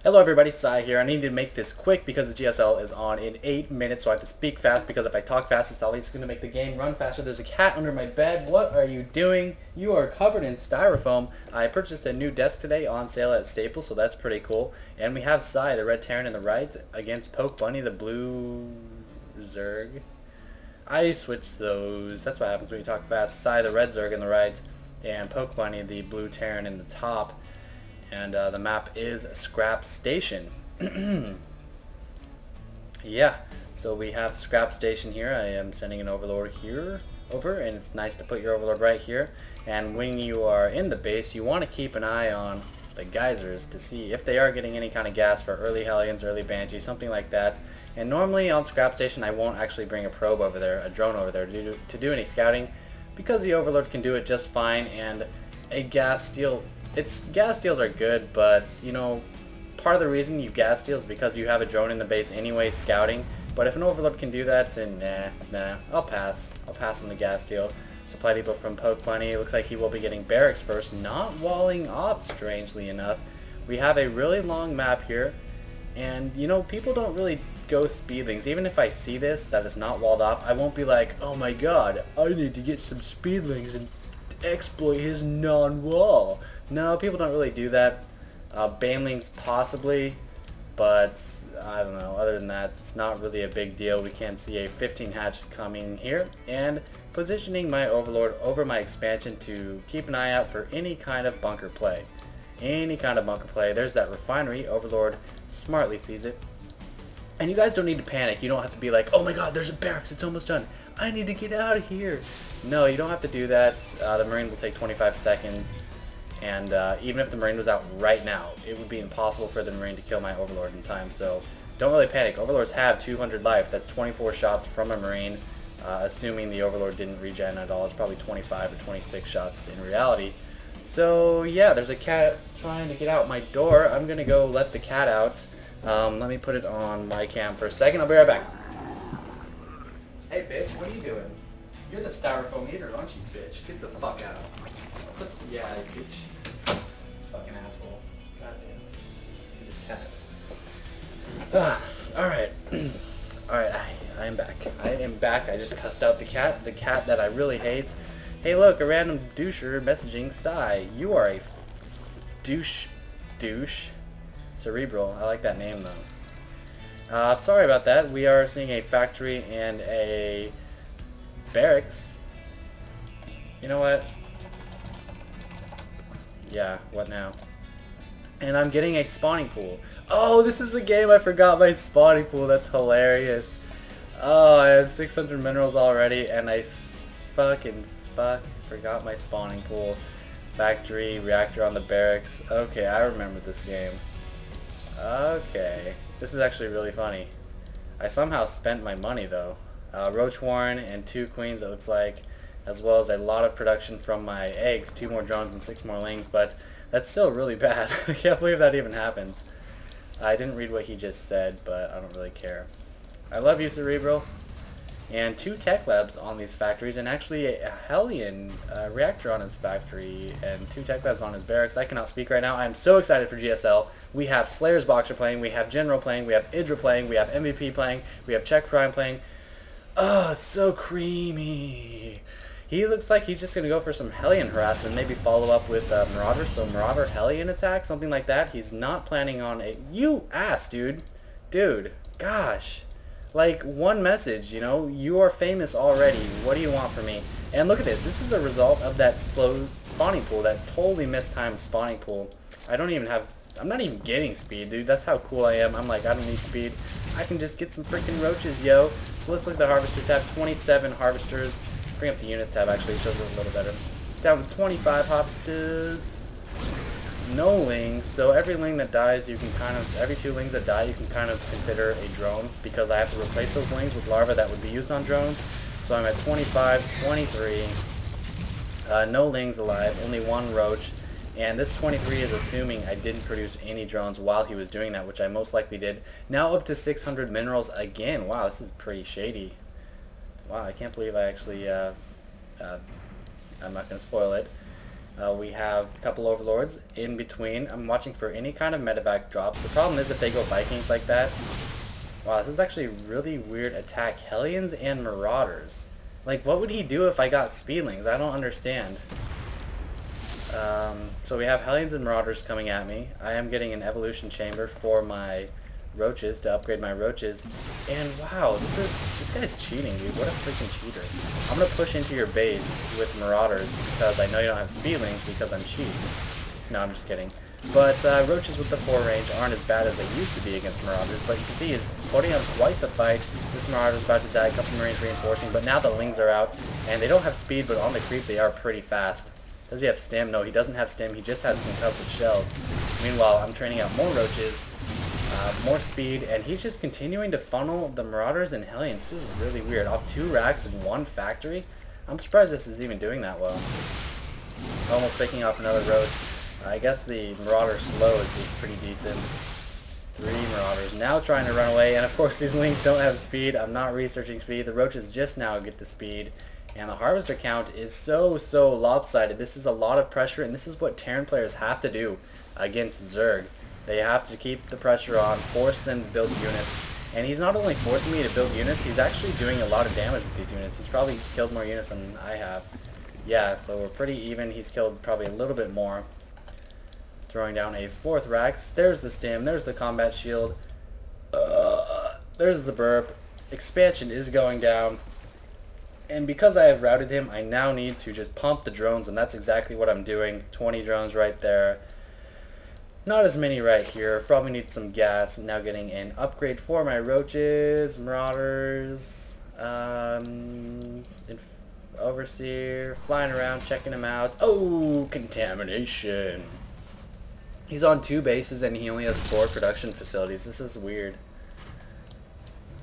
Hello everybody, Psy here. I need to make this quick because the GSL is on in 8 minutes, so I have to speak fast because if I talk fast, it's always going to make the game run faster. There's a cat under my bed. What are you doing? You are covered in styrofoam. I purchased a new desk today on sale at Staples, so that's pretty cool. And we have Psy, the red Terran in the right, against PokeBunny, the blue Zerg. I switched those. That's what happens when you talk fast. Psy, the red Zerg in the right, and PokeBunny, the blue Terran in the top. And the map is Scrap Station. Yeah, so we have Scrap Station here. I am sending an overlord here over, and it's nice to put your overlord right here. And when you are in the base, you want to keep an eye on the geysers to see if they are getting any kind of gas for early Hellions, early Banshees, something like that. And normally on Scrap Station, I won't actually bring a probe over there, a drone over there to do any scouting, because the overlord can do it just fine. And a gas steal, gas steals are good, but you know, part of the reason you gas steal is because you have a drone in the base anyway scouting. But if an overlord can do that, then nah, I'll pass on the gas steal. Supply depot from PokeBunny. It looks like he will be getting barracks first, not walling off, strangely enough. We have a really long map here, and you know, people don't really go speedlings. Even if I see this that is not walled off, I won't be like, oh my god, I need to get some speedlings and exploit his non-wall. No, people don't really do that. Banelings possibly, but I don't know. Other than that, it's not really a big deal. We can see a 15 hatch coming here, and positioning my overlord over my expansion to keep an eye out for any kind of bunker play. Any kind of bunker play. There's that refinery. Overlord smartly sees it. And you guys don't need to panic. You don't have to be like, oh my god, there's a barracks, it's almost done, I need to get out of here. No, you don't have to do that. The Marine will take 25 seconds. And even if the Marine was out right now, it would be impossible for the Marine to kill my overlord in time. So don't really panic. Overlords have 200 life. That's 24 shots from a Marine. Assuming the overlord didn't regen at all, it's probably 25 or 26 shots in reality. So yeah, there's a cat trying to get out my door. I'm gonna go let the cat out. Let me put it on my cam for a second. I'll be right back. Hey bitch, what are you doing? You're the styrofoam eater, aren't you, bitch? Get the fuck out. Yeah, bitch. Fucking asshole. Goddamn. Alright. Alright, I am back. I am back. I just cussed out the cat that I really hate. Hey look, a random doucher messaging Psy. You are a douche. Cerebral. I like that name though. Sorry about that. We are seeing a factory and a barracks. You know what? Yeah, what now? And I'm getting a spawning pool. Oh, this is the game I forgot my spawning pool. That's hilarious. Oh, I have 600 minerals already, and I forgot my spawning pool. Factory, reactor on the barracks. Okay, I remember this game. Okay. This is actually really funny. I somehow spent my money, though. Roach Warren and 2 queens, it looks like, as well as a lot of production from my eggs, 2 more drones and 6 more lings, but that's still really bad. I can't believe that even happens. I didn't read what he just said, but I don't really care. I love you, Cerebral. And 2 tech labs on these factories, and actually a Hellion reactor on his factory, and 2 tech labs on his barracks. I cannot speak right now. I'm so excited for GSL. We have Slayer's Boxer playing, we have General playing, we have Idra playing, we have MVP playing, we have Czech Prime playing. Oh, it's so creamy. He looks like he's just going to go for some Hellion harass and maybe follow up with Marauder, so Marauder Hellion attack, something like that. He's not planning on a... You ass, dude. Dude, gosh. Like, one message, you know, you are famous already. What do you want from me? And look at this. This is a result of that slow spawning pool, that totally mistimed spawning pool. I don't even have... I'm not even getting speed, dude. That's how cool I am. I'm like, I don't need speed. I can just get some freaking roaches, yo. So let's look at the harvester tab. 27 harvesters. Bring up the units tab, actually. It shows it a little better. Down to 25 harvesters. No lings. So every ling that dies, you can kind of... Every 2 lings that die, you can kind of consider a drone, because I have to replace those lings with larvae that would be used on drones. So I'm at 25, 23. No lings alive. Only 1 roach. And this 23 is assuming I didn't produce any drones while he was doing that, which I most likely did. Now up to 600 minerals again. Wow, this is pretty shady. Wow, I can't believe I actually, I'm not going to spoil it. We have a couple overlords in between. I'm watching for any kind of medevac drops. The problem is if they go Vikings like that. Wow, this is actually a really weird attack. Hellions and Marauders. Like, what would he do if I got Speedlings? I don't understand. So we have Hellions and Marauders coming at me. I am getting an evolution chamber for my roaches to upgrade my roaches. And wow, this guy's cheating, dude. What a freaking cheater. I'm gonna push into your base with Marauders because I know you don't have Speedlings because I'm cheap. No, I'm just kidding. But roaches with the 4 range aren't as bad as they used to be against Marauders, but you can see he's putting up quite the fight. This Marauder's about to die, a couple Marines reinforcing, but now the Lings are out, and they don't have speed, but on the creep they are pretty fast. Does he have stim? No, he doesn't have stim, he just has concussive shells. Meanwhile, I'm training out more roaches, more speed, and he's just continuing to funnel the Marauders and Hellions. This is really weird. Off 2 racks in 1 factory? I'm surprised this is even doing that well. Almost picking off another roach. I guess the Marauder slow is pretty decent. 3 Marauders now trying to run away, and of course these Lings don't have speed. I'm not researching speed. The roaches just now get the speed, and the Harvester count is so lopsided. This is a lot of pressure, and this is what Terran players have to do against Zerg. They have to keep the pressure on, force them to build units, and he's not only forcing me to build units, he's actually doing a lot of damage with these units. He's probably killed more units than I have. Yeah, so we're pretty even. He's killed probably a little bit more. Throwing down a 4th rack. There's the stim. There's the combat shield. There's the burp. Expansion is going down. And because I have routed him, I now need to just pump the drones, and that's exactly what I'm doing. 20 drones right there. Not as many right here. Probably need some gas. Now getting an upgrade for my roaches, Marauders, Overseer, flying around, checking him out. Oh, contamination. He's on 2 bases and he only has 4 production facilities. This is weird.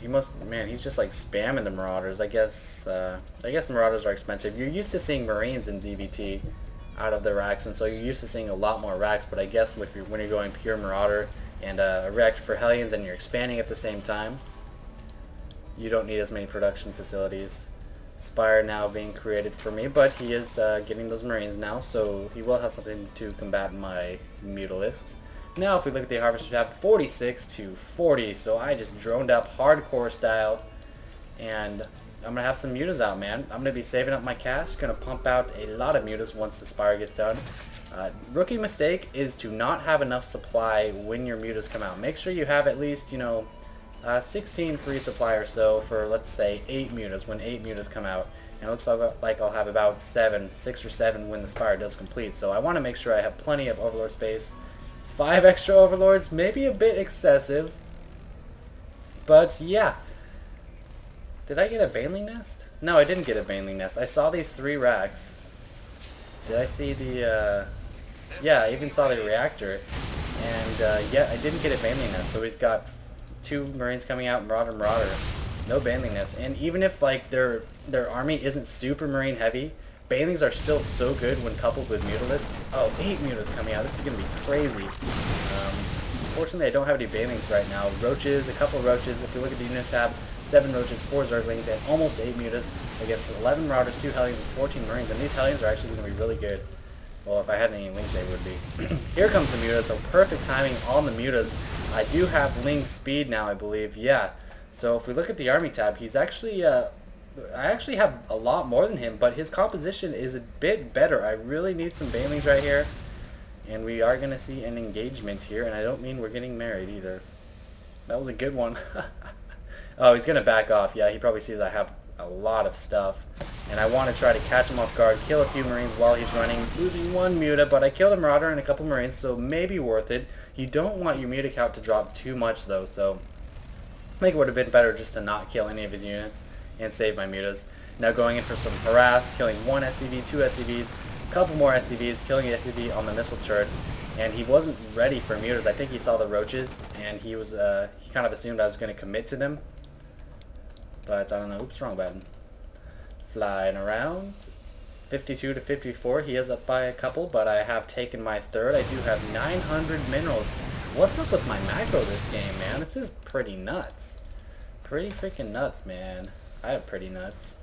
He must, man, he's just like spamming the Marauders. I guess Marauders are expensive. You're used to seeing Marines in ZVT out of the racks, and so you're used to seeing a lot more racks, but I guess when you're going pure Marauder and a rack for Hellions and you're expanding at the same time, you don't need as many production facilities. Spire now being created for me, but he is getting those Marines now, so he will have something to combat my Mutalisks. Now if we look at the Harvester tab, 46 to 40, so I just droned up hardcore style, and I'm going to have some mutas out, man. I'm going to be saving up my cash, going to pump out a lot of mutas once the Spire gets done. Rookie mistake is to not have enough supply when your mutas come out. Make sure you have at least, 16 free supply or so for, let's say, 8 mutas when 8 mutas come out. And it looks like I'll have about 6 or 7 when the Spire does complete. So I want to make sure I have plenty of Overlord space. 5 extra Overlords, maybe a bit excessive. But yeah. Did I get a Baneling nest? No, I didn't get a Baneling nest. I saw these 3 racks. Did I see the, yeah, I even saw the reactor. And yeah, I didn't get a Baneling nest. So he's got 2 Marines coming out, Marauder, no Baneling nest. And even if like their army isn't super Marine heavy, Banelings are still so good when coupled with Mutalisks. Oh, 8 mutas coming out. This is going to be crazy. Unfortunately, I don't have any Banelings right now. Roaches, a couple roaches. If you look at the units tab, 7 roaches, 4 Zerglings, and almost 8 mutas against 11 Marauders, 2 Hellions, and 14 Marines. And these Hellions are actually going to be really good. Well, if I had any Lings, they would be. Here comes the mutas, so perfect timing on the mutas. I do have Ling speed now, I believe. Yeah. So if we look at the army tab, he's actually, I actually have a lot more than him, but his composition is a bit better. I really need some Banelings right here. And we are going to see an engagement here, and I don't mean we're getting married either. That was a good one. Oh, he's going to back off. Yeah, he probably sees I have a lot of stuff. And I want to try to catch him off guard, kill a few Marines while he's running, losing 1 muta, but I killed a Marauder and a couple Marines, so maybe worth it. You don't want your muta count to drop too much, though, so I think it would have been better just to not kill any of his units and save my mutas. Now going in for some harass, killing 1 SCV, 2 SCVs, a couple more SCVs, killing an SCV on the missile turret, and he wasn't ready for mutas. I think he saw the roaches, and he was he kind of assumed I was going to commit to them. But I don't know. Oops, wrong button. Flying around. 52 to 54. He is up by a couple, but I have taken my 3rd. I do have 900 minerals. What's up with my macro this game, man? This is pretty nuts. Pretty freaking nuts, man. I have pretty nuts.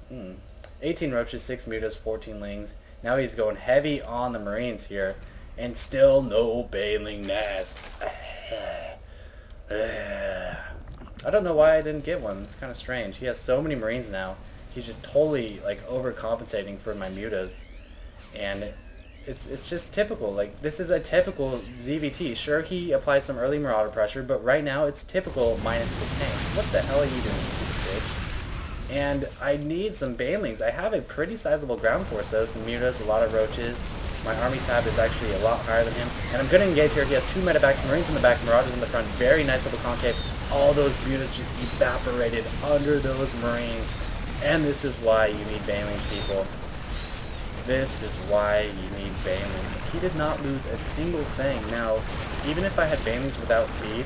18 roaches, 6 mutas, 14 lings. Now he's going heavy on the Marines here, and still no Baneling nest. I don't know why I didn't get one. It's kind of strange. He has so many Marines now. He's just totally like overcompensating for my mutas, and it's just typical. Like, this is a typical ZVT. Sure, he applied some early Marauder pressure, but right now it's typical minus the tank. What the hell are you doing, you bitch? And I need some Banelings. I have a pretty sizable ground force though, some mutas, a lot of roaches. My army tab is actually a lot higher than him. And I'm going to engage here. He has 2 medevacs, Marines in the back, Marauders in the front. Very nice little concave. All those mutas just evaporated under those Marines. And this is why you need Banelings, people. This is why you need Banelings. He did not lose a single thing. Now, even if I had Banelings without speed,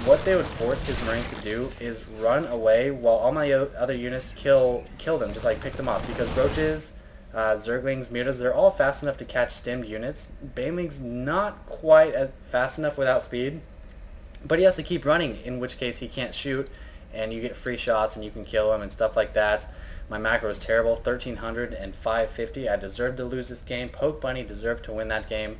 what they would force his Marines to do is run away while all my other units kill them, just like pick them off. Because roaches, Zerglings, mutas, they're all fast enough to catch stimmed units. Baneling's not quite as fast enough without speed, but he has to keep running, in which case he can't shoot, and you get free shots and you can kill him and stuff like that. My macro is terrible, 1300 and 550. I deserved to lose this game. PokeBunny deserved to win that game.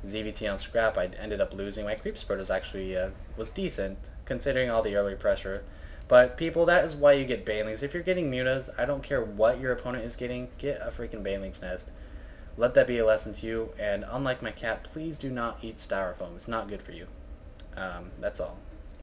ZVT on scrap, I ended up losing. My creep spread was actually was decent, considering all the early pressure. But people, that is why you get Banelings. If you're getting mutas, I don't care what your opponent is getting, get a freaking Banelings nest. Let that be a lesson to you, and unlike my cat, please do not eat styrofoam. It's not good for you. That's all.